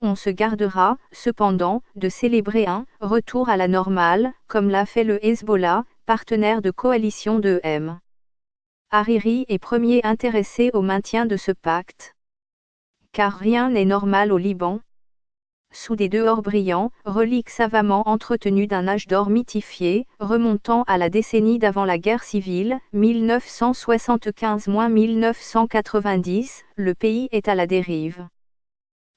On se gardera, cependant, de célébrer un « retour à la normale », comme l'a fait le Hezbollah, partenaire de coalition de M. Hariri est premier intéressé au maintien de ce pacte. Car rien n'est normal au Liban. Sous des dehors brillants, reliques savamment entretenues d'un âge d'or mythifié, remontant à la décennie d'avant la guerre civile, 1975-1990, le pays est à la dérive.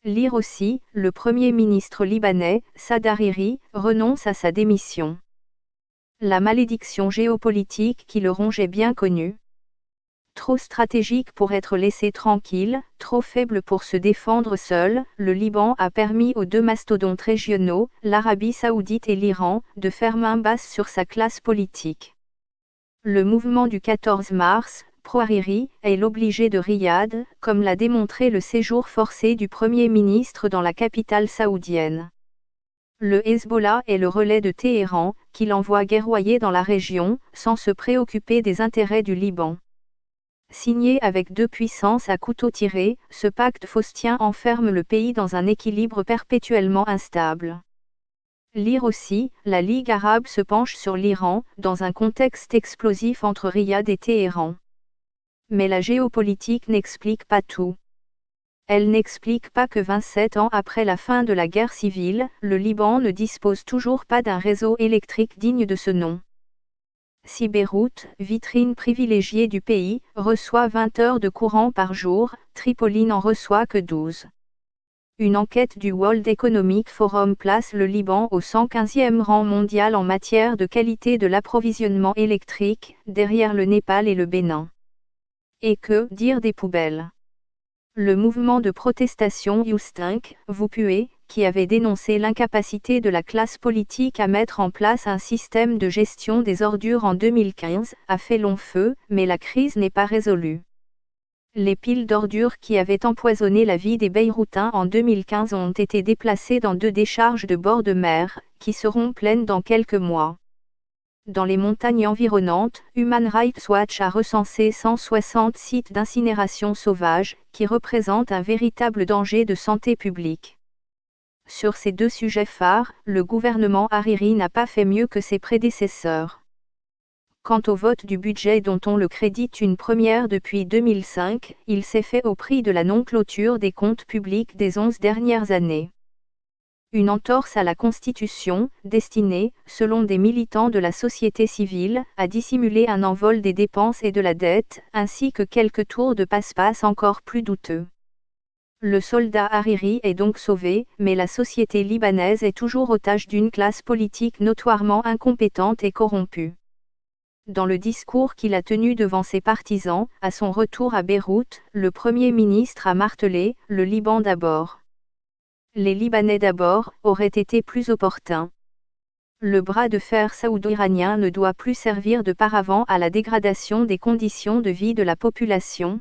Lire aussi, le Premier ministre libanais, Saad Hariri, renonce à sa démission. La malédiction géopolitique qui le ronge est bien connue. Trop stratégique pour être laissé tranquille, trop faible pour se défendre seul, le Liban a permis aux deux mastodontes régionaux, l'Arabie saoudite et l'Iran, de faire main basse sur sa classe politique. Le mouvement du 14 mars, pro-Hariri, est l'obligé de Riyad, comme l'a démontré le séjour forcé du Premier ministre dans la capitale saoudienne. Le Hezbollah est le relais de Téhéran, qui l'envoie guerroyer dans la région, sans se préoccuper des intérêts du Liban. Signé avec deux puissances à couteau tiré, ce pacte faustien enferme le pays dans un équilibre perpétuellement instable. Lire aussi, la Ligue arabe se penche sur l'Iran, dans un contexte explosif entre Riyad et Téhéran. Mais la géopolitique n'explique pas tout. Elle n'explique pas que 27 ans après la fin de la guerre civile, le Liban ne dispose toujours pas d'un réseau électrique digne de ce nom. Si Beyrouth, vitrine privilégiée du pays, reçoit 20 heures de courant par jour, Tripoli n'en reçoit que 12. Une enquête du World Economic Forum place le Liban au 115e rang mondial en matière de qualité de l'approvisionnement électrique, derrière le Népal et le Bénin. Et que dire des poubelles? Le mouvement de protestation You Stink, vous puez, qui avait dénoncé l'incapacité de la classe politique à mettre en place un système de gestion des ordures en 2015, a fait long feu, mais la crise n'est pas résolue. Les piles d'ordures qui avaient empoisonné la vie des Beyrouthins en 2015 ont été déplacées dans 2 décharges de bord de mer, qui seront pleines dans quelques mois. Dans les montagnes environnantes, Human Rights Watch a recensé 160 sites d'incinération sauvage, qui représentent un véritable danger de santé publique. Sur ces 2 sujets phares, le gouvernement Hariri n'a pas fait mieux que ses prédécesseurs. Quant au vote du budget dont on le crédite une première depuis 2005, il s'est fait au prix de la non-clôture des comptes publics des 11 dernières années. Une entorse à la Constitution, destinée, selon des militants de la société civile, à dissimuler un envol des dépenses et de la dette, ainsi que quelques tours de passe-passe encore plus douteux. Le soldat Hariri est donc sauvé, mais la société libanaise est toujours otage d'une classe politique notoirement incompétente et corrompue. Dans le discours qu'il a tenu devant ses partisans, à son retour à Beyrouth, le Premier ministre a martelé « le Liban d'abord ». Les Libanais d'abord auraient été plus opportuns. Le bras de fer saoudo-iranien ne doit plus servir de paravent à la dégradation des conditions de vie de la population,